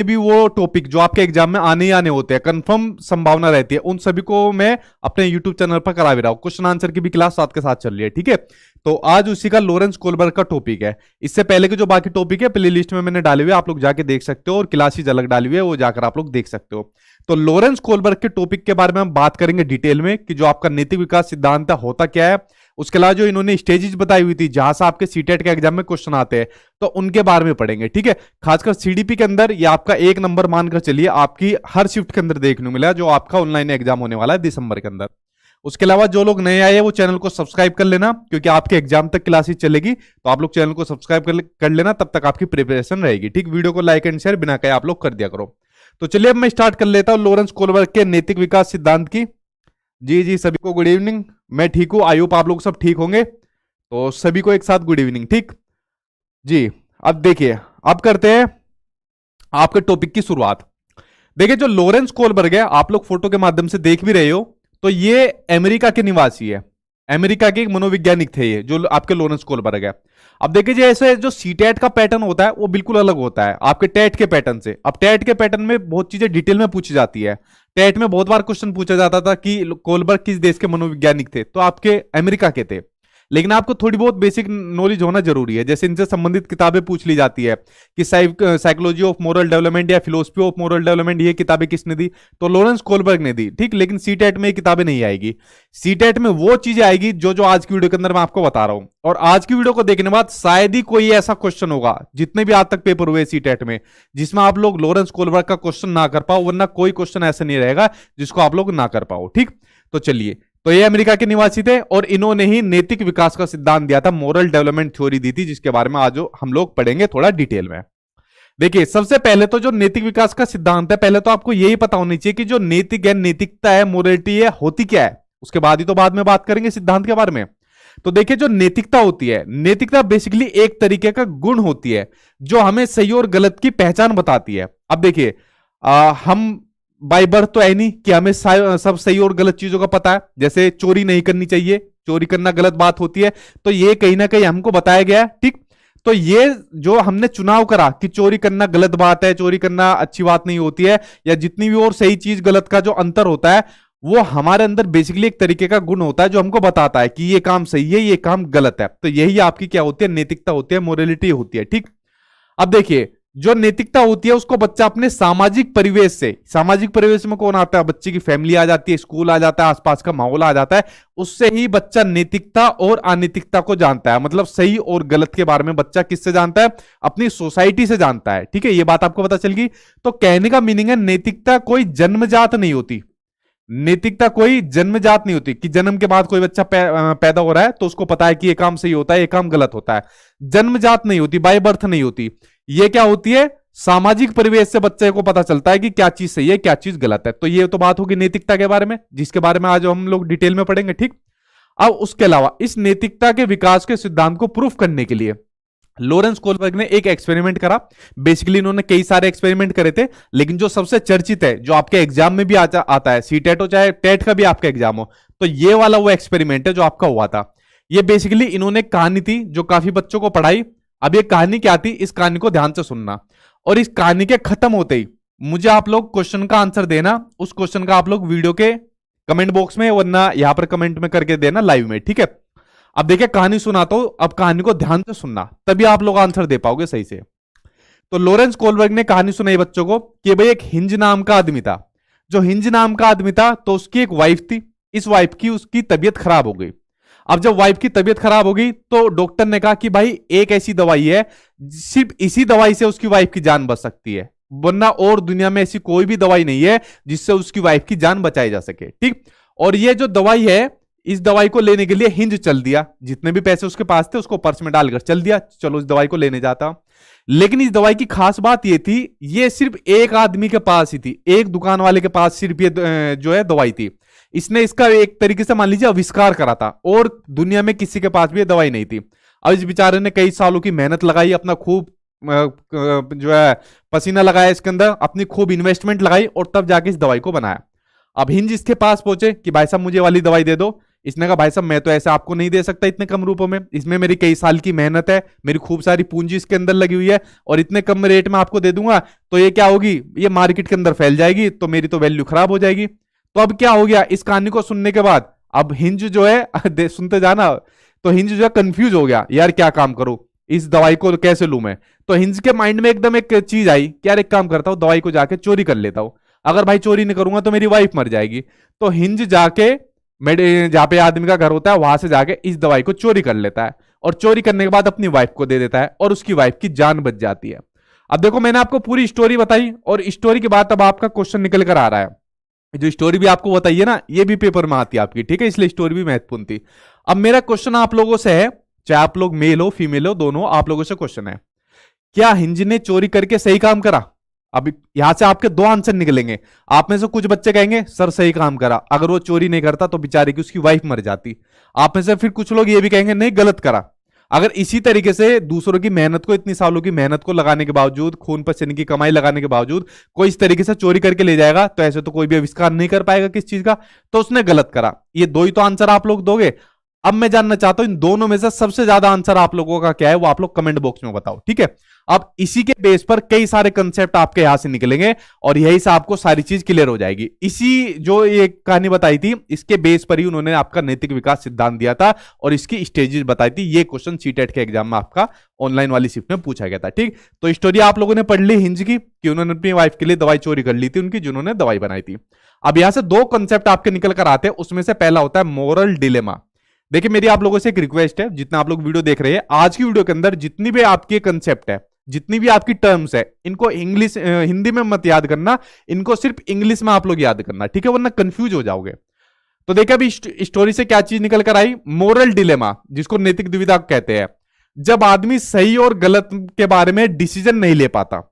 भी वो टॉपिक जो आपके एग्जाम में आने ही आने होते हैं, कंफर्म संभावना रहती है, उन सभी को मैं अपने यूट्यूब चैनल पर करा भी रहा हूं। क्वेश्चन आंसर की भी क्लास साथ के साथ चल रही है, ठीक है। तो आज उसी का लॉरेंस कोलबर्ग का टॉपिक है। इससे पहले के जो बाकी टॉपिक है प्ले लिस्ट में मैंने डाले हुए, आप लोग जाके देख सकते हो, और क्लासेज अलग डाली हुई है, वो जाकर आप लोग देख सकते हो। तो लॉरेंस कोलबर्ग के टॉपिक के बारे में हम बात करेंगे डिटेल में, कि जो आपका नैतिक विकास सिद्धांत है होता क्या है। उसके अलावा जो इन्होंने स्टेजेस बताई हुई थी जहां से आपके सीटेट के एग्जाम में क्वेश्चन आते हैं, तो उनके बारे में पढ़ेंगे, ठीक है। खासकर सीडीपी के अंदर ये आपका 1 नंबर मानकर चलिए, आपकी हर शिफ्ट के अंदर देखने को मिला, जो आपका ऑनलाइन एग्जाम होने वाला है दिसंबर के अंदर। उसके अलावा जो लोग नए आए हैं वो चैनल को सब्सक्राइब कर लेना, क्योंकि आपके एग्जाम तक क्लासेस चलेगी, तो आप लोग चैनल को सब्सक्राइब कर लेना, तब तक आपकी प्रिपरेशन रहेगी, ठीक। वीडियो को लाइक एंड शेयर बिना कहे आप लोग कर दिया करो। तो चलिए अब मैं स्टार्ट कर लेता हूं लॉरेंस कोलबर्ग के नैतिक विकास सिद्धांत की। जी सभी को गुड इवनिंग। मैं ठीक हूं, आई होप आप लोग सब ठीक होंगे। तो सभी को एक साथ गुड इवनिंग, ठीक जी। अब देखिए, अब करते हैं आपके टॉपिक की शुरुआत। देखिए, जो लॉरेंस कोलबर्ग है, आप लोग फोटो के माध्यम से देख भी रहे हो, तो ये अमेरिका के निवासी है, अमेरिका के एक मनोवैज्ञानिक थे ये, जो आपके लॉरेंस कोलबर्ग है। अब देखिए, जैसे जो सीटेट का पैटर्न होता है वो बिल्कुल अलग होता है आपके टेट के पैटर्न से। अब टेट के पैटर्न में बहुत चीजें डिटेल में पूछी जाती है। टेट में बहुत बार क्वेश्चन पूछा जाता था कि कोलबर्ग किस देश के मनोवैज्ञानिक थे, तो आपके अमेरिका के थे। लेकिन आपको थोड़ी बहुत बेसिक नॉलेज होना जरूरी है, जैसे इनसे संबंधित किताबें पूछ ली जाती है कि साइकोलॉजी ऑफ मोरल डेवलपमेंट या फिलोसफी ऑफ मोरल डेवलपमेंट, ये किताबें किसने दी, तो लॉरेंस कोलबर्ग ने दी, ठीक। लेकिन सीटेट में ये किताबें नहीं आएगी। सीटेट में वो चीजें आएगी जो आज की वीडियो के अंदर मैं आपको बता रहा हूं। और आज की वीडियो को देखने के बाद शायद ही कोई ऐसा क्वेश्चन होगा, जितने भी आज तक पेपर हुए सीटेट में, जिसमें आप लोग लॉरेंस कोलबर्ग का क्वेश्चन ना कर पाओ, वरना कोई क्वेश्चन ऐसा नहीं रहेगा जिसको आप लोग ना कर पाओ, ठीक। तो चलिए, तो ये अमेरिका के निवासी थे और इन्होंने ही नैतिक विकास का सिद्धांत दिया था, मोरल डेवलपमेंट थ्योरी दी थी, जिसके बारे में आज हम लोग पढ़ेंगे थोड़ा डिटेल में। देखिए, सबसे पहले तो जो नैतिक विकास का सिद्धांत है, पहले तो आपको यही पता होनी चाहिए कि जो नैतिक है, नैतिकता है, मोरलिटी है, होती क्या है। उसके बाद ही तो बाद में बात करेंगे सिद्धांत के बारे में। तो देखिए, जो नैतिकता होती है, नैतिकता बेसिकली एक तरीके का गुण होती है जो हमें सही और गलत की पहचान बताती है। अब देखिए, हम बाय बर्थ तो है नहीं कि हमें सब सही और गलत चीजों का पता है। जैसे चोरी नहीं करनी चाहिए, चोरी करना गलत बात होती है, तो ये कहीं ना कहीं हमको बताया गया है, ठीक। तो ये जो हमने चुनाव करा कि चोरी करना गलत बात है, चोरी करना अच्छी बात नहीं होती है, या जितनी भी और सही चीज गलत का जो अंतर होता है, वो हमारे अंदर बेसिकली एक तरीके का गुण होता है जो हमको बताता है कि ये काम सही है, ये काम गलत है। तो यही आपकी क्या होती है, नैतिकता होती है, मोरलिटी होती है, ठीक। अब देखिए, जो नैतिकता होती है उसको बच्चा अपने सामाजिक परिवेश से, सामाजिक परिवेश में कौन आता है, बच्चे की फैमिली आ जाती है, स्कूल आ जाता है, आसपास का माहौल आ जाता है, उससे ही बच्चा नैतिकता और अनैतिकता को जानता है। मतलब सही और गलत के बारे में बच्चा किससे जानता है, अपनी सोसाइटी से जानता है, ठीक है। ये बात आपको पता चल गई। तो कहने का मीनिंग है, नैतिकता कोई जन्मजात नहीं होती, नैतिकता कोई जन्मजात नहीं होती कि जन्म के बाद कोई बच्चा पैदा हो रहा है तो उसको पता है कि ये काम सही होता है, ये काम गलत होता है। जन्मजात नहीं होती, बाय बर्थ नहीं होती। ये क्या होती है, सामाजिक परिवेश से बच्चे को पता चलता है कि क्या चीज सही है, क्या चीज गलत है। तो ये तो बात होगी नैतिकता के बारे में, जिसके बारे में आज हम लोग डिटेल में पढ़ेंगे, ठीक। अब उसके अलावा इस नैतिकता के विकास के सिद्धांत को प्रूफ करने के लिए लॉरेंस कोलबर्ग ने एक एक्सपेरिमेंट करा। बेसिकली इन्होंने कई सारे एक्सपेरिमेंट करे थे, लेकिन जो सबसे चर्चित है, जो आपके एग्जाम में भी आता है, सीटेट हो चाहे टेट का भी आपका एग्जाम हो, तो ये वाला वो एक्सपेरिमेंट है जो आपका हुआ था। ये बेसिकली इन्होंने कहानी थी जो काफी बच्चों को पढ़ाई। अब ये कहानी क्या थी, इस कहानी को ध्यान से सुनना, और इस कहानी के खत्म होते ही मुझे आप लोग क्वेश्चन का आंसर देना। उस क्वेश्चन का आप लोग वीडियो के कमेंट बॉक्स में, वरना यहां पर कमेंट में करके देना लाइव में, ठीक है। अब देखिए, कहानी सुनाता हूं, अब कहानी को ध्यान से सुनना, तभी आप लोग आंसर दे पाओगे सही से। तो लॉरेंस कोलबर्ग ने कहानी सुनाई बच्चों को कि भाई एक हिंज नाम का आदमी था। जो हिंज नाम का आदमी था, तो उसकी एक वाइफ थी। इस वाइफ की उसकी तबीयत खराब हो गई। अब जब वाइफ की तबीयत खराब हो गई तो डॉक्टर ने कहा कि भाई एक ऐसी दवाई है, सिर्फ इसी दवाई से उसकी वाइफ की जान बच सकती है, वरना और दुनिया में ऐसी कोई भी दवाई नहीं है जिससे उसकी वाइफ की जान बचाई जा सके, ठीक। और ये जो दवाई है, इस दवाई को लेने के लिए हिंज चल दिया, जितने भी पैसे उसके पास थे उसको पर्स में डालकर चल दिया, चलो इस दवाई को लेने जाता। लेकिन इस दवाई की खास बात ये थी, ये सिर्फ एक आदमी के पास ही थी, एक दुकान वाले के पास सिर्फ ये जो है दवाई थी। इसने इसका एक तरीके से मान लीजिए आविष्कार करा था, और दुनिया में किसी के पास भी ये दवाई नहीं थी। अब इस बेचारे ने कई सालों की मेहनत लगाई, अपना खूब जो है पसीना लगाया इसके अंदर, अपनी खूब इन्वेस्टमेंट लगाई, और तब जाके इस दवाई को बनाया। अब हिंज इसके पास पहुंचे कि भाई साहब मुझे वाली दवाई दे दो। इसने कहा भाई साहब मैं तो ऐसे आपको नहीं दे सकता इतने कम रुपयों में, इसमें मेरी कई साल की मेहनत है, मेरी खूब सारी पूंजी इसके अंदर लगी हुई है, और इतने कम रेट में आपको दे दूंगा तो ये क्या होगी, ये मार्केट के अंदर फैल जाएगी, तो मेरी तो वैल्यू खराब हो जाएगी। तो अब क्या हो गया, इस कहानी को सुनने के बाद अब हिंज जो है सुनते जाना, तो हिंज जो है कंफ्यूज हो गया, यार क्या काम करूं, इस दवाई को कैसे लूं मैं। तो हिंज के माइंड में एकदम एक चीज आई कि यार एक काम करता हूं, दवाई को जाके चोरी कर लेता हूं, अगर भाई चोरी नहीं करूंगा तो मेरी वाइफ मर जाएगी। तो हिंज जाके जहां पे आदमी का घर होता है वहां से जाके इस दवाई को चोरी कर लेता है, और चोरी करने के बाद अपनी वाइफ को दे देता है, और उसकी वाइफ की जान बच जाती है। अब देखो मैंने आपको पूरी स्टोरी बताई, और स्टोरी के बाद अब आपका क्वेश्चन निकल कर आ रहा है, जो स्टोरी भी आपको बताइए ना ये भी पेपर में आती है आपकी, ठीक है, इसलिए स्टोरी भी महत्वपूर्ण थी। अब मेरा क्वेश्चन आप लोगों से है, चाहे आप लोग मेल हो फीमेल हो दोनों, आप लोगों से क्वेश्चन है, क्या हिंज ने चोरी करके सही काम करा? अब यहां से आपके दो आंसर निकलेंगे, आप में से कुछ बच्चे कहेंगे सर सही काम करा, अगर वो चोरी नहीं करता तो बेचारे की उसकी वाइफ मर जाती। आप में से फिर कुछ लोग ये भी कहेंगे नहीं गलत करा। अगर इसी तरीके से दूसरों की मेहनत को, इतनी सालों की मेहनत को लगाने के बावजूद, खून पसीने की कमाई लगाने के बावजूद कोई इस तरीके से चोरी करके ले जाएगा, तो ऐसे तो कोई भी आविष्कार नहीं कर पाएगा किस चीज का, तो उसने गलत करा। ये दो ही तो आंसर आप लोग दोगे। अब मैं जानना चाहता हूं इन दोनों में से सबसे ज्यादा आंसर आप लोगों का क्या है, वो आप लोग कमेंट बॉक्स में बताओ, ठीक है। अब इसी के बेस पर कई सारे कंसेप्ट आपके यहां से निकलेंगे, और यही से आपको सारी चीज क्लियर हो जाएगी। इसी जो ये कहानी बताई थी इसके बेस पर ही उन्होंने आपका नैतिक विकास सिद्धांत दिया था, और इसकी स्टेजेस बताई थी। ये क्वेश्चन सीटेट के एग्जाम में आपका ऑनलाइन वाली शिफ्ट में पूछा गया था, ठीक। तो स्टोरी आप लोगों ने पढ़ ली हिंज की, कि उन्होंने अपनी वाइफ के लिए दवाई चोरी कर ली थी उनकी, जिन्होंने दवाई बनाई थी। अब यहां से दो कंसेप्ट आपके निकल कर आते हैं, उसमें से पहला होता है मोरल डिलेमा। देखिए मेरी आप लोगों से एक रिक्वेस्ट है, जितना आप लोग वीडियो देख रहे हैं, आज की वीडियो के अंदर जितनी भी आपकी कंसेप्ट है, जितनी भी आपकी टर्म्स है, इनको इंग्लिश हिंदी में मत याद करना, इनको सिर्फ इंग्लिश में आप लोग याद करना, ठीक है, वरना कंफ्यूज हो जाओगे। तो देखिए अभी स्टोरी से क्या चीज निकल कर आई, मोरल डिलेमा, जिसको नैतिक दुविधा कहते हैं। जब आदमी सही और गलत के बारे में डिसीजन नहीं ले पाता,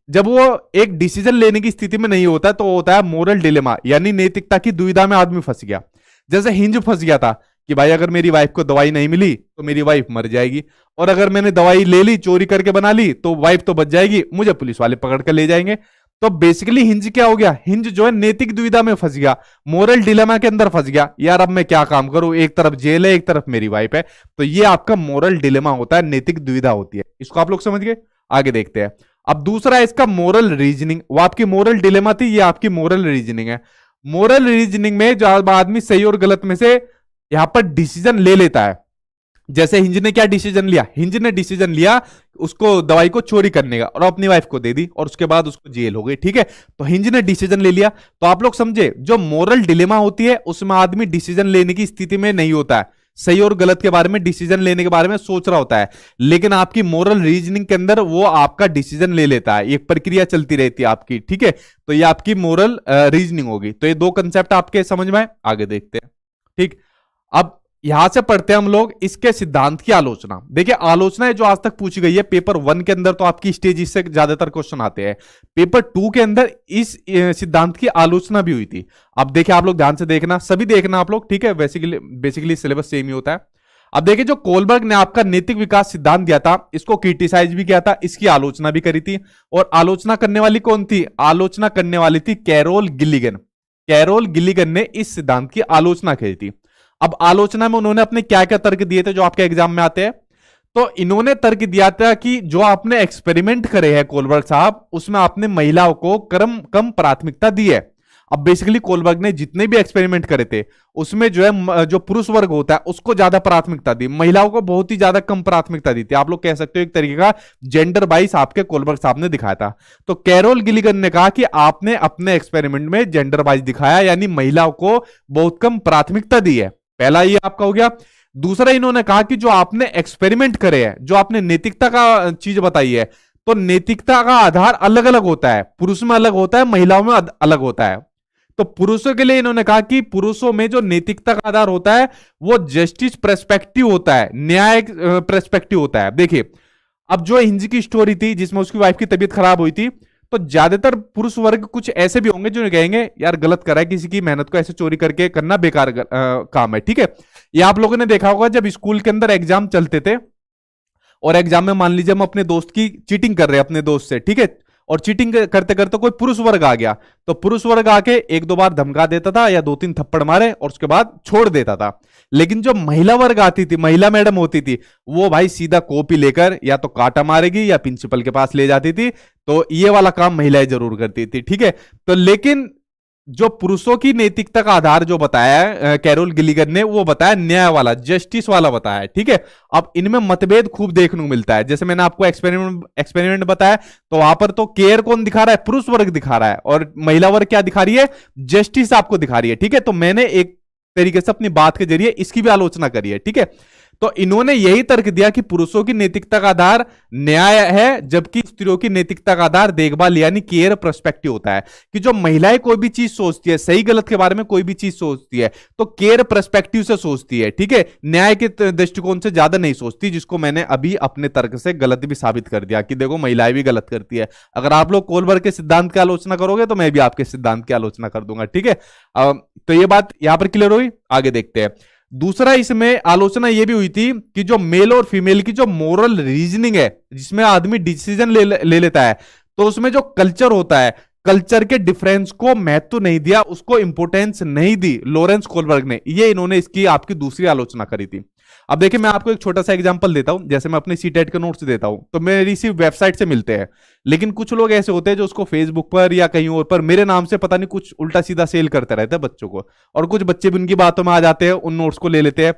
जब वो एक डिसीजन लेने की स्थिति में नहीं होता, तो होता है मोरल डिलेमा, यानी नैतिकता की दुविधा में आदमी फंस गया। जैसे हिंज फंस गया था कि भाई अगर मेरी वाइफ को दवाई नहीं मिली तो मेरी वाइफ मर जाएगी, और अगर मैंने दवाई ले ली चोरी करके बना ली तो वाइफ तो बच जाएगी, मुझे पुलिस वाले पकड़ कर ले जाएंगे। तो बेसिकली हिंज क्या हो गया, हिंज जो है नैतिक दुविधा में फंस गया, मोरल डिलेमा के अंदर फंस गया। यार अब मैं क्या काम करूं, एक तरफ जेल है एक तरफ मेरी वाइफ है। तो ये आपका मोरल डिलेमा होता है, नैतिक दुविधा होती है। इसको आप लोग समझ गए, आगे देखते हैं। अब दूसरा है इसका मोरल रीजनिंग। वो आपकी मोरल डिलेमा थी, ये आपकी मोरल रीजनिंग है। मोरल रीजनिंग में जो आदमी सही और गलत में से यहां पर डिसीजन ले लेता है। जैसे हिंज ने क्या डिसीजन लिया, हिंज ने डिसीजन लिया उसको दवाई को चोरी करने का, और अपनी वाइफ को दे दी, और उसके बाद उसको जेल हो गई, ठीक है। तो हिंज ने डिसीजन ले लिया। तो आप लोग समझे, जो मोरल डिलेमा होती है उसमें आदमी डिसीजन लेने की स्थिति में नहीं होता है, सही और गलत के बारे में डिसीजन लेने के बारे में सोच रहा होता है। लेकिन आपकी मोरल रीजनिंग के अंदर वो आपका डिसीजन ले लेता है, एक प्रक्रिया चलती रहती है आपकी, ठीक है। तो ये आपकी मोरल रीजनिंग होगी। तो ये दो कंसेप्ट आपके समझ में आए, आगे देखते हैं, ठीक। अब यहां से पढ़ते हैं हम लोग इसके सिद्धांत की आलोचना। देखिए आलोचना जो आज तक पूछी गई है पेपर 1 के अंदर, तो आपकी स्टेज से ज्यादातर क्वेश्चन आते हैं। पेपर 2 के अंदर इस सिद्धांत की आलोचना भी हुई थी। अब देखिए आप लोग ध्यान से देखना, सभी देखना आप लोग, ठीक है। बेसिकली सिलेबस सेम ही होता है। अब देखिए जो कोलबर्ग ने आपका नैतिक विकास सिद्धांत दिया था, इसको क्रिटिसाइज भी किया था, इसकी आलोचना भी करी थी। और आलोचना करने वाली कौन थी, आलोचना करने वाली थी कैरोल गिलिगन। कैरोल गिलिगन ने इस सिद्धांत की आलोचना करी थी। अब आलोचना में उन्होंने अपने क्या क्या तर्क दिए थे जो आपके एग्जाम में आते हैं। तो इन्होंने तर्क दिया था कि जो आपने एक्सपेरिमेंट करे हैं कोलबर्ग साहब, उसमें आपने महिलाओं को कम प्राथमिकता दी है। अब बेसिकली कोलबर्ग ने जितने भी एक्सपेरिमेंट करे थे उसमें जो है जो पुरुष वर्ग होता है उसको ज्यादा प्राथमिकता दी, महिलाओं को बहुत ही ज्यादा कम प्राथमिकता दी थी। आप लोग कह सकते हो एक तरीके का जेंडर बाइस आपके कोलबर्ग साहब ने दिखाया था। तो कैरोल गिलिगन ने कहा कि आपने अपने एक्सपेरिमेंट में जेंडर बाइस दिखाया, यानी महिलाओं को बहुत कम प्राथमिकता दी है। पहला ये आपका हो गया। दूसरा इन्होंने कहा कि जो आपने एक्सपेरिमेंट करे हैं, जो आपने नैतिकता का चीज बताई है, तो नैतिकता का आधार अलग अलग होता है, पुरुष में अलग होता है, महिलाओं में अलग होता है। तो पुरुषों के लिए इन्होंने कहा कि पुरुषों में जो नैतिकता का आधार होता है वो जस्टिस पर्सपेक्टिव होता है, न्याय पर्सपेक्टिव होता है। देखिए अब जो हिंज की स्टोरी थी जिसमें उसकी वाइफ की तबीयत खराब हुई थी, तो ज्यादातर पुरुष वर्ग कुछ ऐसे भी होंगे जो कहेंगे यार गलत करा है, किसी की मेहनत को ऐसे चोरी करके करना बेकार काम है, ठीक है। ये आप लोगों ने देखा होगा जब स्कूल के अंदर एग्जाम चलते थे और एग्जाम में मान लीजिए हम अपने दोस्त की चीटिंग कर रहे हैं अपने दोस्त से, ठीक है, और चीटिंग करते करते कोई पुरुष वर्ग आ गया, तो पुरुष वर्ग आके एक दो बार धमका देता था या दो तीन थप्पड़ मारे और उसके बाद छोड़ देता था। लेकिन जो महिला वर्ग आती थी, महिला मैडम होती थी, वो भाई सीधा कॉपी लेकर या तो काटा मारेगी या प्रिंसिपल के पास ले जाती थी। तो ये वाला काम महिलाएं जरूर करती थी, ठीक है। तो लेकिन जो पुरुषों की नैतिकता का आधार जो बताया है कैरोल गिलिगन ने, वो बताया न्याय वाला, जस्टिस वाला बताया है, ठीक है। अब इनमें मतभेद खूब देखने को मिलता है। जैसे मैंने आपको एक्सपेरिमेंट बताया, तो वहां पर तो केयर कौन दिखा रहा है, पुरुष वर्ग दिखा रहा है, और महिला वर्ग क्या दिखा रही है, जस्टिस आपको दिखा रही है, ठीक है। तो मैंने एक तरीके से अपनी बात के जरिए इसकी भी आलोचना करी है, ठीक है। तो इन्होंने यही तर्क दिया कि पुरुषों की नैतिकता का आधार न्याय है, जबकि स्त्रियों की नैतिकता का आधार देखभाल यानी केयर पर्सपेक्टिव होता है। कि जो महिलाएं कोई भी चीज सोचती है, सही गलत के बारे में कोई भी चीज सोचती है, तो केयर पर्सपेक्टिव से सोचती है, ठीक है, न्याय के दृष्टिकोण से ज्यादा नहीं सोचती, जिसको मैंने अभी अपने तर्क से गलत भी साबित कर दिया कि देखो महिलाएं भी गलत करती है। अगर आप लोग कोलबर्ग के सिद्धांत की आलोचना करोगे तो मैं भी आपके सिद्धांत की आलोचना कर दूंगा, ठीक है। तो ये बात यहां पर क्लियर हुई, आगे देखते हैं। दूसरा इसमें आलोचना यह भी हुई थी कि जो मेल और फीमेल की जो मोरल रीजनिंग है, जिसमें आदमी डिसीजन ले लेता है, तो उसमें जो कल्चर होता है, कल्चर के डिफरेंस को महत्व नहीं दिया, उसको इंपोर्टेंस नहीं दी लॉरेंस कोलबर्ग ने। ये इन्होंने इसकी आपकी दूसरी आलोचना करी थी। अब देखिए मैं आपको एक छोटा सा एग्जांपल देता हूं। जैसे मैं अपने सीटेट के नोट्स देता हूं तो मेरी इसी वेबसाइट से मिलते हैं, लेकिन कुछ लोग ऐसे होते हैं जो उसको फेसबुक पर या कहीं और पर मेरे नाम से पता नहीं कुछ उल्टा सीधा सेल करते रहते हैं बच्चों को, और कुछ बच्चे भी उनकी बातों में आ जाते हैं, उन नोट्स को ले लेते हैं।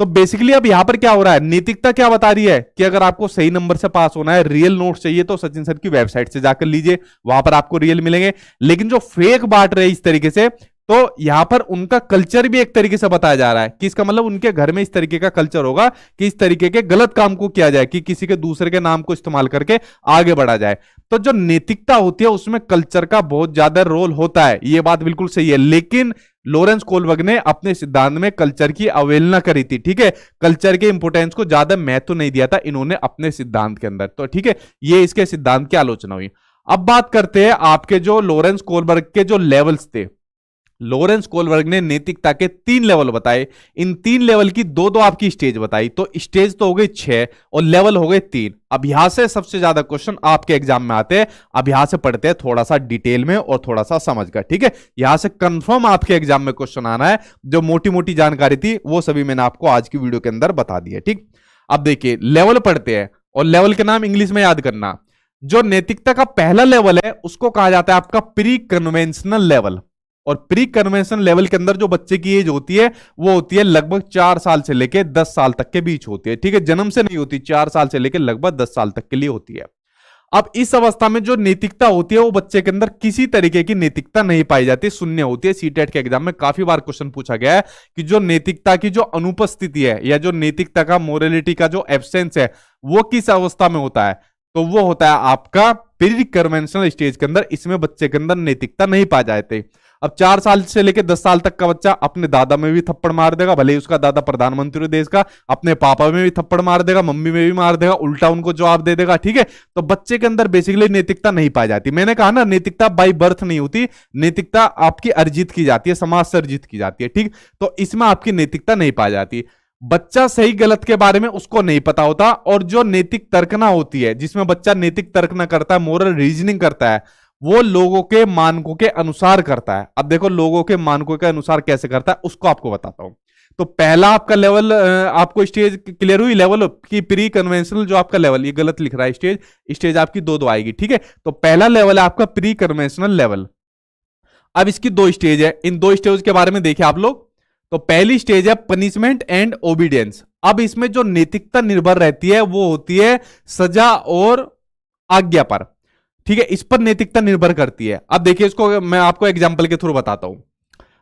तो बेसिकली अब यहां पर क्या हो रहा है, नैतिकता क्या बता रही है कि अगर आपको सही नंबर से पास होना है, रियल नोट्स चाहिए, तो सचिन सर की वेबसाइट से जाकर लीजिए, वहां पर आपको रियल मिलेंगे। लेकिन जो फेक बांट रहे इस तरीके से, तो यहां पर उनका कल्चर भी एक तरीके से बताया जा रहा है कि इसका मतलब उनके घर में इस तरीके का कल्चर होगा कि इस तरीके के गलत काम को किया जाए, कि किसी के दूसरे के नाम को इस्तेमाल करके आगे बढ़ा जाए। तो जो नैतिकता होती है उसमें कल्चर का बहुत ज्यादा रोल होता है, यह बात बिल्कुल सही है। लेकिन लॉरेंस कोलबर्ग ने अपने सिद्धांत में कल्चर की अवहेलना करी थी, ठीक है, कल्चर के इंपोर्टेंस को ज्यादा महत्व नहीं दिया था इन्होंने अपने सिद्धांत के अंदर। तो ठीक है, ये इसके सिद्धांत की आलोचना हुई। अब बात करते हैं आपके जो लॉरेंस कोलबर्ग के जो लेवल्स थे। लॉरेंस कोलबर्ग ने नैतिकता के 3 लेवल बताए। इन 3 लेवल की दो आपकी स्टेज बताई, तो स्टेज तो हो गई 6 और लेवल हो गए 3। अब यहां से सबसे ज्यादा क्वेश्चन आपके एग्जाम में आते हैं। अब यहां से पढ़ते हैं थोड़ा सा डिटेल में और थोड़ा सा समझकर, ठीक है। यहां से कंफर्म आपके एग्जाम में क्वेश्चन आना है। जो मोटी मोटी जानकारी थी वो सभी मैंने आपको आज की वीडियो के अंदर बता दी है, ठीक। अब देखिए लेवल पढ़ते हैं, और लेवल के नाम इंग्लिश में याद करना। जो नैतिकता का पहला लेवल है उसको कहा जाता है आपका प्री कन्वेंशनल लेवल। और प्री कन्वेंशन लेवल के अंदर जो बच्चे की एज होती है वो होती है लगभग 4 साल से लेकर 10 साल तक के बीच होती है, ठीक है। जन्म से नहीं होती, 4 साल से लेकर लगभग 10 साल तक के लिए होती है। अब इस अवस्था में जो नैतिकता होती है वो बच्चे के अंदर किसी तरीके की नैतिकता नहीं पाई जाती, शून्य होती है। सीटेट के एग्जाम में काफी बार क्वेश्चन पूछा गया है कि जो नैतिकता की जो अनुपस्थिति है या जो नैतिकता का मोरलिटी का जो एब्सेंस है वो किस अवस्था में होता है, तो वो होता है आपका प्री कन्वेंशनल स्टेज के अंदर। इसमें बच्चे के अंदर नैतिकता नहीं पा जाते। अब 4 साल से लेकर 10 साल तक का बच्चा अपने दादा में भी थप्पड़ मार देगा, भले ही उसका दादा प्रधानमंत्री देश का, अपने पापा में भी थप्पड़ मार देगा, मम्मी में भी मार देगा, उल्टा उनको जवाब दे देगा, ठीक है। तो बच्चे के अंदर बेसिकली नैतिकता नहीं पाई जाती। मैंने कहा ना, नैतिकता बाई बर्थ नहीं होती, नैतिकता आपकी अर्जित की जाती है, समाज से अर्जित की जाती है, ठीक। तो इसमें आपकी नैतिकता नहीं पाई जाती। बच्चा सही गलत के बारे में उसको नहीं पता होता, और जो नैतिक तर्कना होती है जिसमें बच्चा नैतिक तर्कना करता है, मोरल रीजनिंग करता है, वो लोगों के मानकों के अनुसार करता है। अब देखो लोगों के मानकों के अनुसार कैसे करता है उसको आपको बताता हूं। तो पहला आपका लेवल, आपको स्टेज क्लियर हुई लेवल की प्री कन्वेंशनल जो आपका लेवल, ये गलत लिख रहा है स्टेज आपकी दो आएगी, ठीक है। तो पहला लेवल है आपका प्री कन्वेंशनल लेवल। अब इसकी 2 स्टेज है, इन 2 स्टेज के बारे में देखिए आप लोग। तो पहली स्टेज है पनिशमेंट एंड ओबीडियंस। अब इसमें जो नैतिकता निर्भर रहती है वो होती है सजा और आज्ञा पर, ठीक है, इस पर नैतिकता निर्भर करती है। अब देखिए इसको मैं आपको एग्जांपल के थ्रू बताता हूं।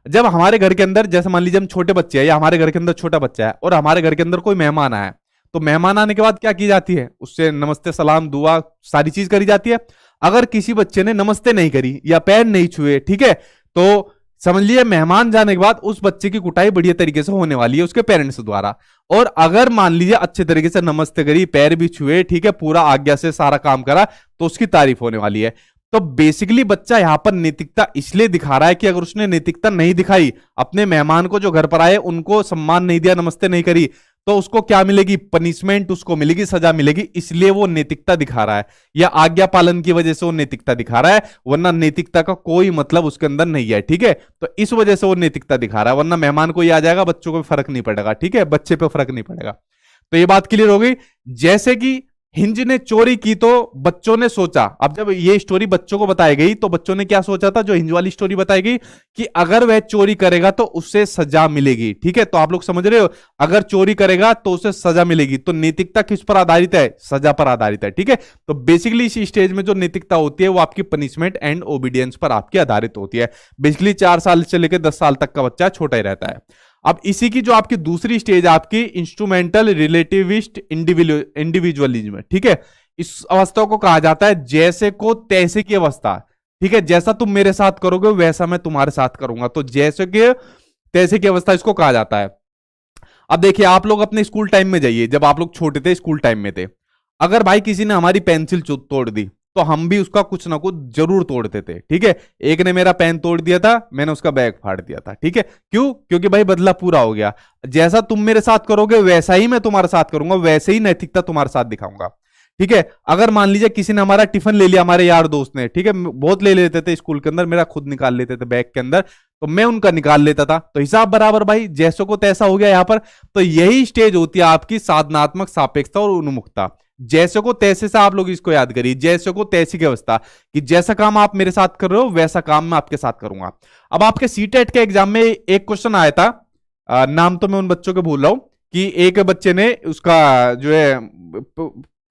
जब हमारे घर के अंदर, जैसे मान लीजिए हम छोटे बच्चे हैं या हमारे घर के अंदर छोटा बच्चा है और हमारे घर के अंदर कोई मेहमान आया, तो मेहमान आने के बाद क्या की जाती है, उससे नमस्ते सलाम दुआ सारी चीज करी जाती है। अगर किसी बच्चे ने नमस्ते नहीं करी या पैर नहीं छुए, ठीक है, तो समझ लीजिए मेहमान जाने के बाद उस बच्चे की कुटाई बढ़िया तरीके से होने वाली है उसके पेरेंट्स द्वारा। और अगर मान लीजिए अच्छे तरीके से नमस्ते करी, पैर भी छुए, ठीक है, पूरा आज्ञा से सारा काम करा, तो उसकी तारीफ होने वाली है। तो बेसिकली बच्चा यहां पर नैतिकता इसलिए दिखा रहा है कि अगर उसने नैतिकता नहीं दिखाई, अपने मेहमान को जो घर पर आए उनको सम्मान नहीं दिया, नमस्ते नहीं करी, तो उसको क्या मिलेगी, पनिशमेंट, उसको मिलेगी, सजा मिलेगी, इसलिए वो नैतिकता दिखा रहा है या आज्ञा पालन की वजह से वो नैतिकता दिखा रहा है, वरना नैतिकता का कोई मतलब उसके अंदर नहीं है। ठीक है, तो इस वजह से वो नैतिकता दिखा रहा है, वरना मेहमान कोई आ जाएगा बच्चों को फर्क नहीं पड़ेगा। ठीक है, बच्चे पे फर्क नहीं पड़ेगा। तो ये बात क्लियर हो गई। जैसे कि हिंज ने चोरी की तो बच्चों ने सोचा, अब जब ये स्टोरी बच्चों को बताई गई तो बच्चों ने क्या सोचा था, जो हिंज वाली स्टोरी बताई गई कि अगर वह चोरी करेगा तो उससे सजा मिलेगी। ठीक है, तो आप लोग समझ रहे हो, अगर चोरी करेगा तो उसे सजा मिलेगी। तो नैतिकता किस पर आधारित है, सजा पर आधारित है। ठीक है, तो बेसिकली इस स्टेज में जो नैतिकता होती है वो आपकी पनिशमेंट एंड ओबीडियंस पर आपकी आधारित होती है। बेसिकली 4 साल से लेकर 10 साल तक का बच्चा छोटा ही रहता है। अब इसी की जो आपकी दूसरी स्टेज आपकी इंस्ट्रूमेंटल रिलेटिविस्ट इंडिविजुअलिज्म। ठीक है, इस अवस्था को कहा जाता है जैसे को तैसे की अवस्था। ठीक है, जैसा तुम मेरे साथ करोगे वैसा मैं तुम्हारे साथ करूंगा, तो जैसे के तैसे की अवस्था इसको कहा जाता है। अब देखिए, आप लोग अपने स्कूल टाइम में जाइए, जब आप लोग छोटे थे, स्कूल टाइम में थे, अगर भाई किसी ने हमारी पेंसिल तोड़ दी तो हम भी उसका कुछ ना कुछ जरूर तोड़ते थे। ठीक है, एक ने मेरा पेन तोड़ दिया था, मैंने उसका बैग फाड़ दिया था। ठीक है, क्यों, क्योंकि भाई बदला पूरा हो गया। जैसा तुम मेरे साथ करोगे वैसा ही मैं तुम्हारे साथ करूंगा, वैसे ही नैतिकता तुम्हारे साथ दिखाऊंगा। ठीक है, अगर मान लीजिए किसी ने हमारा टिफिन ले लिया, हमारे यार दोस्त ने, ठीक है, बहुत ले लेते थे स्कूल के अंदर, मेरा खुद निकाल लेते थे बैग के अंदर, तो मैं उनका निकाल लेता था, तो हिसाब बराबर भाई, जैसों को तैसा हो गया यहां पर। तो यही स्टेज होती है आपकी साधनात्मक सापेक्षता और उन्मुखता। जैसे को तैसे से आप लोग इसको याद करिए, जैसे को तैसी की अवस्था, कि जैसा काम आप मेरे साथ कर रहे हो वैसा काम मैं आपके साथ करूंगा। अब आपके सीटेट के एग्जाम में एक क्वेश्चन आया था, नाम तो मैं उन बच्चों के भूल रहा हूं, कि एक बच्चे ने उसका जो है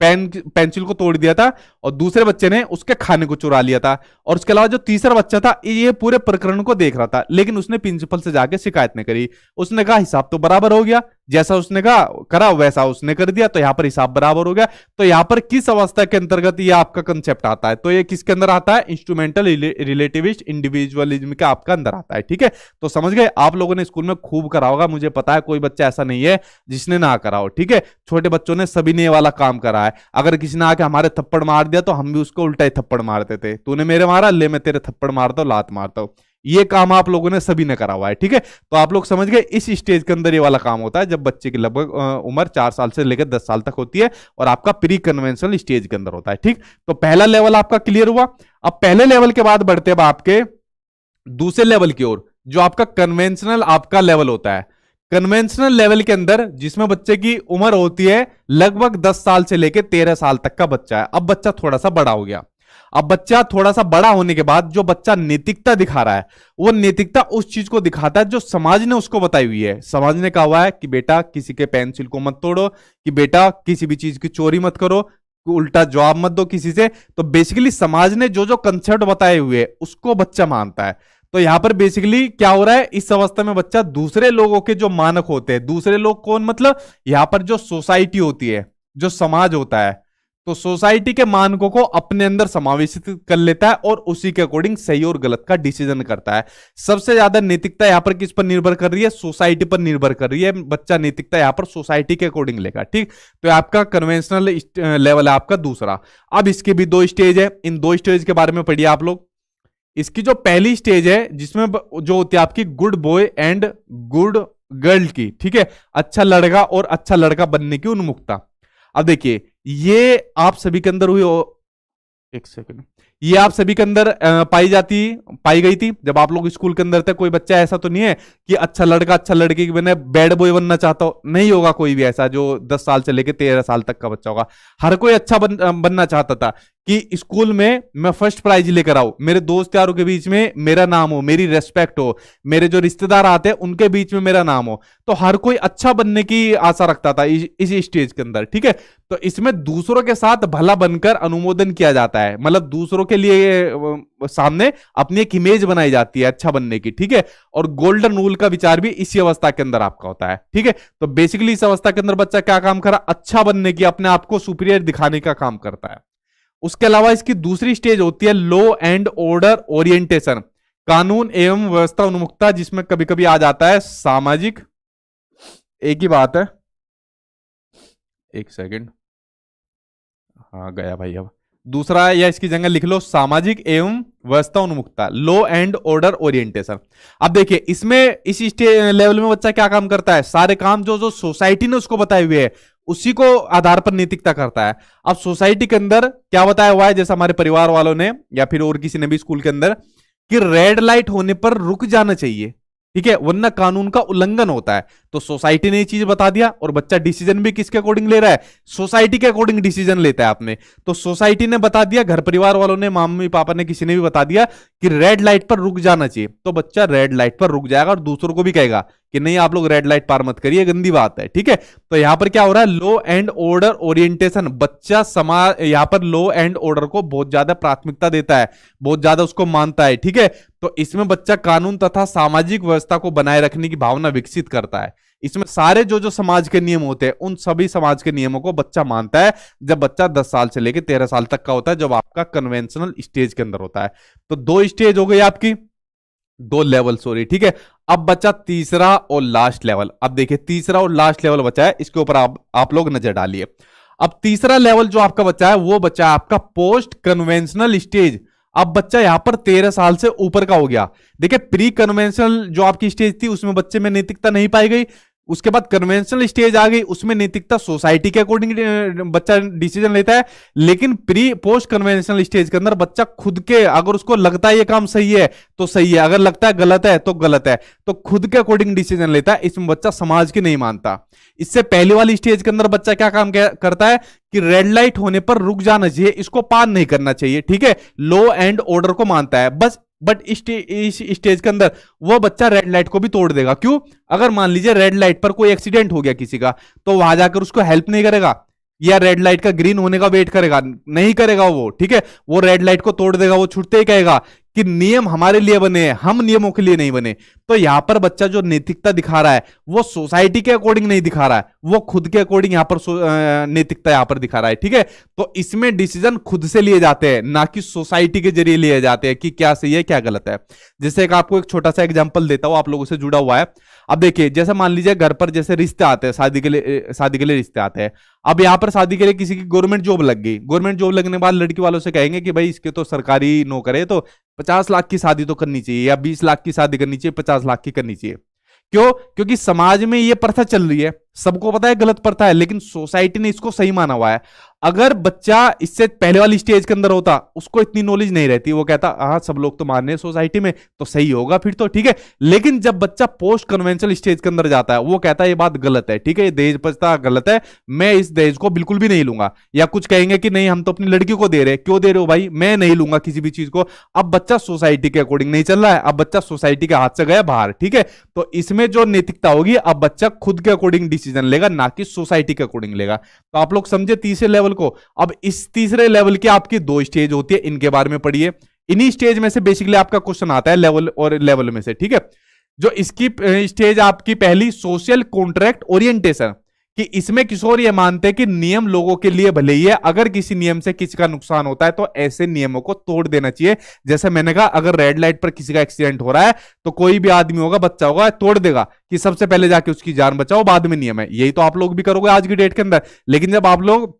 पेंसिल को तोड़ दिया था और दूसरे बच्चे ने उसके खाने को चुरा लिया था, और उसके अलावा जो तीसरा बच्चा था ये पूरे प्रकरण को देख रहा था, लेकिन उसने प्रिंसिपल से जाके शिकायत नहीं करी। उसने कहा हिसाब तो बराबर हो गया, जैसा उसने कहा करा वैसा उसने कर दिया, तो यहां पर हिसाब बराबर हो गया। तो यहां पर किस अवस्था के अंतर्गत ये आपका कंसेप्ट आता है, तो ये किसके अंदर आता है, इंस्ट्रूमेंटल रिलेटिविस्ट इंडिविजुअलिज्म के आपका अंदर आता है। ठीक है, तो समझ गए, आप लोगों ने स्कूल में खूब करा होगा, मुझे पता है कोई बच्चा ऐसा नहीं है जिसने ना करा हो। ठीक है, छोटे बच्चों ने सभी ने ये वाला काम करा है। अगर किसी ने आके हमारे थप्पड़ मार दिया तो हम भी उसको उल्टा ही थप्पड़ मारते थे, तूने मेरे मारा, ले मैं तेरे थप्पड़ मारता हूं, लात मारता हूं। ये काम आप लोगों ने सभी ने करा हुआ है। ठीक है, तो आप लोग समझ गए, इस स्टेज के अंदर ये वाला काम होता है जब बच्चे की लगभग उम्र 4 साल से लेकर 10 साल तक होती है, और आपका प्री कन्वेंशनल स्टेज के अंदर होता है। ठीक, तो पहला लेवल आपका क्लियर हुआ। अब पहले लेवल के बाद बढ़ते हैं आपके दूसरे लेवल की ओर, जो आपका कन्वेंशनल आपका लेवल होता है। कन्वेंशनल लेवल के अंदर जिसमें बच्चे की उम्र होती है लगभग 10 साल से लेकर 13 साल तक का बच्चा है। अब बच्चा थोड़ा सा बड़ा हो गया। अब बच्चा थोड़ा सा बड़ा होने के बाद जो बच्चा नैतिकता दिखा रहा है, वो नैतिकता उस चीज को दिखाता है जो समाज ने उसको बताई हुई है। समाज ने कहा हुआ है कि बेटा किसी के पेंसिल को मत तोड़ो, कि बेटा किसी भी चीज की चोरी मत करो, उल्टा जवाब मत दो किसी से। तो बेसिकली समाज ने जो जो कंसेप्ट बताए हुए उसको बच्चा मानता है। तो यहां पर बेसिकली क्या हो रहा है, इस अवस्था में बच्चा दूसरे लोगों के जो मानक होते हैं, दूसरे लोग कौन, मतलब यहां पर जो सोसाइटी होती है, जो समाज होता है, तो सोसाइटी के मानकों को अपने अंदर समावेशित कर लेता है और उसी के अकॉर्डिंग सही और गलत का डिसीजन करता है। सबसे ज्यादा नैतिकता यहां पर किस पर निर्भर कर रही है, सोसाइटी पर निर्भर कर रही है। बच्चा नैतिकता यहां पर सोसाइटी के अकॉर्डिंग लेगा। ठीक, तो आपका कन्वेंशनल लेवल है आपका दूसरा। अब इसके भी 2 स्टेज है, इन 2 स्टेज के बारे में पढ़िए आप लोग। इसकी जो पहली स्टेज है जिसमें जो होती है आपकी good boy and good girl की, ठीक है, अच्छा लड़का और अच्छा लड़का बनने की उन्मुखता। अब देखिए, ये आप सभी के अंदर हुई, एक सेकंड, ये आप सभी के अंदर पाई गई थी जब आप लोग स्कूल के अंदर थे। कोई बच्चा ऐसा तो नहीं है कि अच्छा लड़का अच्छा लड़की की बने बैड बॉय बनना चाहता हो, नहीं होगा कोई भी ऐसा जो 10 साल से लेकर 13 साल तक का बच्चा होगा। हर कोई अच्छा बनना चाहता था कि स्कूल में मैं फर्स्ट प्राइज लेकर आऊं, मेरे दोस्त यारों के बीच में मेरा नाम हो, मेरी रेस्पेक्ट हो, मेरे जो रिश्तेदार आते हैं उनके बीच में मेरा नाम हो। तो हर कोई अच्छा बनने की आशा रखता था इस स्टेज के अंदर। ठीक है, तो इसमें दूसरों के साथ भला बनकर अनुमोदन किया जाता है, मतलब दूसरों के लिए सामने अपनी एक इमेज बनाई जाती है अच्छा बनने की। ठीक है, और गोल्डन रूल का विचार भी इसी अवस्था के अंदर आपका होता है। ठीक है, तो बेसिकली इस अवस्था के अंदर बच्चा क्या काम करा, अच्छा बनने की, अपने आप को सुपीरियर दिखाने का काम करता है। उसके अलावा इसकी दूसरी स्टेज होती है लॉ एंड ऑर्डर ओरिएंटेशन, कानून एवं व्यवस्था उन्मुखता, जिसमें कभी कभी आ जाता है सामाजिक, एक ही बात है, एक सेकंड, हाँ गया भाई, अब दूसरा या इसकी जगह लिख लो सामाजिक एवं व्यवस्था उन्मुखता, लो एंड ऑर्डर ओरिएंटेशन। अब देखिए इसमें इस लेवल में बच्चा क्या काम करता है, सारे काम जो जो सोसाइटी ने उसको बताए हुए है उसी को आधार पर नैतिकता करता है। अब सोसाइटी के अंदर क्या बताया हुआ है, जैसे हमारे परिवार वालों ने या फिर और किसी ने भी स्कूल के अंदर, कि रेड लाइट होने पर रुक जाना चाहिए, ठीक है, वरना कानून का उल्लंघन होता है। तो सोसाइटी ने ये चीज बता दिया और बच्चा डिसीजन भी किसके अकॉर्डिंग ले रहा है, सोसाइटी के अकॉर्डिंग डिसीजन लेता है आपने। तो सोसाइटी ने बता दिया, घर परिवार वालों ने, मम्मी पापा ने, किसी ने भी बता दिया कि रेड लाइट पर रुक जाना चाहिए, तो बच्चा रेड लाइट पर रुक जाएगा और दूसरों को भी कहेगा कि नहीं आप लोग रेड लाइट पार मत करिए, गंदी बात है, ठीक है। तो यहां पर क्या हो रहा है, लो एंड ऑर्डर ओरिएंटेशन, बच्चा समाज यहां पर लो एंड ऑर्डर को बहुत ज्यादा प्राथमिकता देता है, बहुत ज्यादा उसको मानता है, ठीक है। तो इसमें बच्चा कानून तथा सामाजिक व्यवस्था को बनाए रखने की भावना विकसित करता है। इसमें सारे जो जो समाज के नियम होते हैं उन सभी समाज के नियमों को बच्चा मानता है जब बच्चा 10 साल से लेकर 13 साल तक का होता है, जब आपका कन्वेंशनल स्टेज के अंदर होता है। तो 2 स्टेज हो गई आपकी, 2 लेवल, सॉरी, ठीक है। अब बच्चा तीसरा और लास्ट लेवल। अब देखिए तीसरा और लास्ट लेवल बचा है, इसके ऊपर आप लोग नजर डालिए। अब तीसरा लेवल जो आपका बच्चा है वो बच्चा है आपका पोस्ट कन्वेंशनल स्टेज। अब बच्चा यहां पर 13 साल से ऊपर का हो गया। देखिए प्री कन्वेंशनल जो आपकी स्टेज थी उसमें बच्चे में नैतिकता नहीं पाई गई, उसके बाद कन्वेंशनल स्टेज आ गई, उसमें नैतिकता सोसाइटी के अकॉर्डिंग बच्चा डिसीजन लेता है। लेकिन प्री पोस्ट कन्वेंशनल स्टेज के अंदर बच्चा खुद के, अगर उसको लगता है ये काम सही है तो सही है, अगर लगता है गलत है तो गलत है, तो खुद के अकॉर्डिंग डिसीजन लेता है। इसमें बच्चा समाज की नहीं मानता। इससे पहले वाली स्टेज के अंदर बच्चा क्या काम करता है कि रेड लाइट होने पर रुक जाना चाहिए, इसको पार नहीं करना चाहिए, ठीक है, लो एंड ऑर्डर को मानता है बस। बट इस स्टेज के अंदर वो बच्चा रेड लाइट को भी तोड़ देगा। क्यों? अगर मान लीजिए रेड लाइट पर कोई एक्सीडेंट हो गया किसी का, तो वहां जाकर उसको हेल्प नहीं करेगा या रेड लाइट का ग्रीन होने का वेट करेगा, नहीं करेगा वो, ठीक है, वो रेड लाइट को तोड़ देगा। वो छूटते ही कहेगा कि नियम हमारे लिए बने हैं, हम नियमों के लिए नहीं बने। तो यहां पर बच्चा जो नैतिकता दिखा रहा है वो सोसाइटी के अकॉर्डिंग नहीं दिखा रहा है, वो खुद के अकॉर्डिंग यहां पर नैतिकता यहां पर दिखा रहा है, ठीक है। तो इसमें डिसीजन खुद से लिए जाते हैं, ना कि सोसाइटी के जरिए लिए जाते हैं कि क्या सही है क्या गलत है। जैसे आपको एक छोटा सा एग्जाम्पल देता हूं, आप लोगों से जुड़ा हुआ है। अब देखिए जैसे मान लीजिए घर पर जैसे रिश्ते आते हैं, शादी के लिए रिश्ते आते हैं। अब यहां पर शादी के लिए किसी की गवर्नमेंट जॉब लग गई, गवर्नमेंट जॉब लगने के बाद लड़की वालों से कहेंगे कि भाई इसके तो सरकारी नौकर है, तो 50 लाख की शादी तो करनी चाहिए, या 20 लाख की शादी करनी चाहिए, 50 लाख की करनी चाहिए। क्यों? क्योंकि समाज में ये प्रथा चल रही है, सबको पता है गलत प्रथा है, लेकिन सोसाइटी ने इसको सही माना हुआ है। अगर बच्चा इससे पहले वाली स्टेज के अंदर होता, उसको इतनी नॉलेज नहीं रहती, वो कहता हाँ सब लोग तो मान रहे हैं सोसाइटी में, तो सही होगा फिर तो, ठीक है। लेकिन जब बच्चा पोस्ट कन्वेंशनल स्टेज के अंदर जाता है, वो कहता है ये बात गलत है, ठीक है, ये दहेज प्रथा गलत है, मैं इस दहेज को बिल्कुल भी नहीं लूंगा। या कुछ कहेंगे कि नहीं हम तो अपनी लड़की को दे रहे, क्यों दे रहे हो भाई, मैं नहीं लूंगा किसी भी चीज को। अब बच्चा सोसाइटी के अकॉर्डिंग नहीं चल रहा है, अब बच्चा सोसाइटी के हाथ से गया बाहर, ठीक है। तो इसमें जो नैतिकता होगी, अब बच्चा खुद के अकॉर्डिंग डिसीजन लेगा, ना कि सोसाइटी के अकॉर्डिंग लेगा। तो आप लोग समझे तीसरे लेवल को। अब इस तीसरे लेवल की आपकी 2 स्टेज होती है, इनके बारे में पढ़िए। इन्हीं स्टेज में से बेसिकली आपका क्वेश्चन आता है, लेवल और लेवल में से, ठीक है। जो इसकी स्टेज आपकी पहली सोशल कॉन्ट्रैक्ट ओरिएंटेशन, कि इसमें किशोर ये मानते हैं कि नियम लोगों के लिए भले ही है, अगर किसी नियम से किसी का नुकसान होता है तो ऐसे नियमों को तोड़ देना चाहिए। जैसे मैंने कहा अगर रेड लाइट पर किसी का एक्सीडेंट हो रहा है तो कोई भी आदमी होगा, बच्चा होगा, तोड़ देगा कि सबसे पहले जाके उसकी जान बचाओ, बाद में नियम है। यही तो आप लोग भी करोगे आज की डेट के अंदर। लेकिन जब आप लोग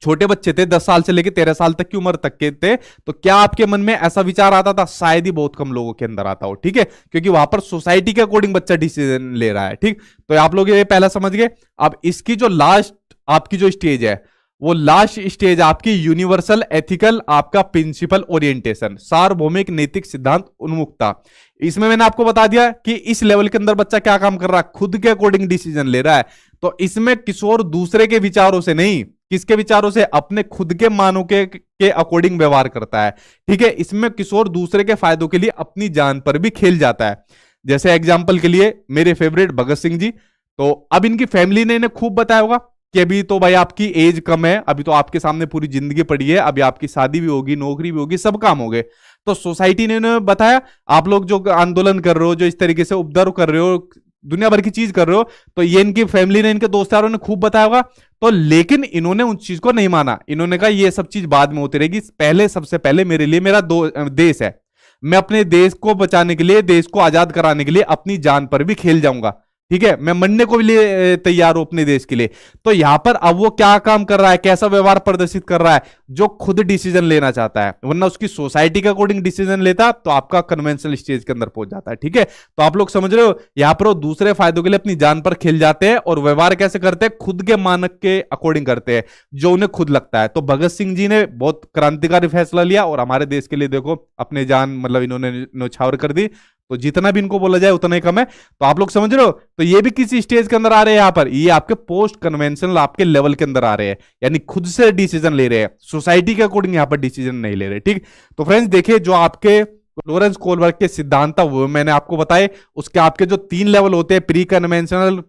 छोटे बच्चे थे, 10 साल से लेकर 13 साल तक की उम्र तक के थे, तो क्या आपके मन में ऐसा विचार आता था? शायद ही बहुत कम लोगों के अंदर आता हो, ठीक है, क्योंकि वहां पर सोसाइटी के अकॉर्डिंग बच्चा डिसीजन ले रहा है, ठीक। तो आप लोग ये पहला समझ गए। अब इसकी जो लास्ट आपकी जो स्टेज है, वो लास्ट स्टेज आपकी यूनिवर्सल एथिकल आपका प्रिंसिपल ओरिएंटेशन, सार्वभौमिक नैतिक सिद्धांत उन्मुखता। इसमें मैंने आपको बता दिया कि इस लेवल के अंदर बच्चा क्या काम कर रहा है, खुद के अकॉर्डिंग डिसीजन ले रहा है। तो इसमें किशोर दूसरे के विचारों से नहीं, किसके विचारों से, अपने खुद के मानों के अकॉर्डिंग व्यवहार करता है, ठीक है। इसमें किशोर दूसरे के फायदों के लिए अपनी जान पर भी खेल जाता है। जैसे एग्जाम्पल के लिए मेरे फेवरेट भगत सिंह जी, तो अब इनकी फैमिली ने इन्हें खूब बताया होगा कि अभी तो भाई आपकी एज कम है, अभी तो आपके सामने पूरी जिंदगी पड़ी है, अभी आपकी शादी भी होगी, नौकरी भी होगी, सब काम हो गए। तो सोसाइटी ने इन्हें बताया आप लोग जो आंदोलन कर रहे हो, जो इस तरीके से उपद्रव कर रहे हो, दुनिया भर की चीज कर रहे हो, तो ये इनकी फैमिली ने, इनके दोस्तों ने खूब बताया होगा। तो लेकिन इन्होंने उन चीज को नहीं माना, इन्होंने कहा ये सब चीज बाद में होती रहेगी, पहले सबसे पहले मेरे लिए मेरा देश है, मैं अपने देश को बचाने के लिए, देश को आजाद कराने के लिए अपनी जान पर भी खेल जाऊंगा। ठीक है, मैं मरने को भी लिए तैयार हूं अपने देश के लिए। तो यहां पर अब वो क्या काम कर रहा है, कैसा व्यवहार प्रदर्शित कर रहा है, जो खुद डिसीजन लेना चाहता है, वरना उसकी सोसाइटी के अकॉर्डिंग डिसीजन लेता तो आपका कन्वेंशनल स्टेज के अंदर पहुंच जाता है। ठीक है, तो आप लोग समझ रहे हो, यहां पर वो दूसरे फायदों के लिए अपनी जान पर खेल जाते हैं और व्यवहार कैसे करते हैं, खुद के मानक के अकॉर्डिंग करते हैं, जो उन्हें खुद लगता है। तो भगत सिंह जी ने बहुत क्रांतिकारी फैसला लिया और हमारे देश के लिए देखो अपने जान मतलब इन्होंने न्यौछावर कर दी। तो जितना भी इनको बोला जाए उतना ही कम है। तो आप लोग समझ रहे हो, तो ये भी किसी स्टेज के अंदर आ रहे हैं, यहां पर ये आपके पोस्ट कन्वेंशनल आपके लेवल के अंदर आ रहे हैं, यानी खुद से डिसीजन ले रहे हैं, सोसाइटी के अकॉर्डिंग यहां पर डिसीजन नहीं ले रहे। ठीक, तो फ्रेंड्स देखिए, जो आपके लॉरेंस कोलबर्ग के सिद्धांत था वो मैंने आपको बताए। उसके आपके जो 3 लेवल होते हैं, प्री कन्वेंशनल,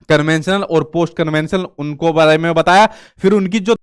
कन्वेंशनल और पोस्ट कन्वेंशनल, उनको बारे में बताया। फिर उनकी जो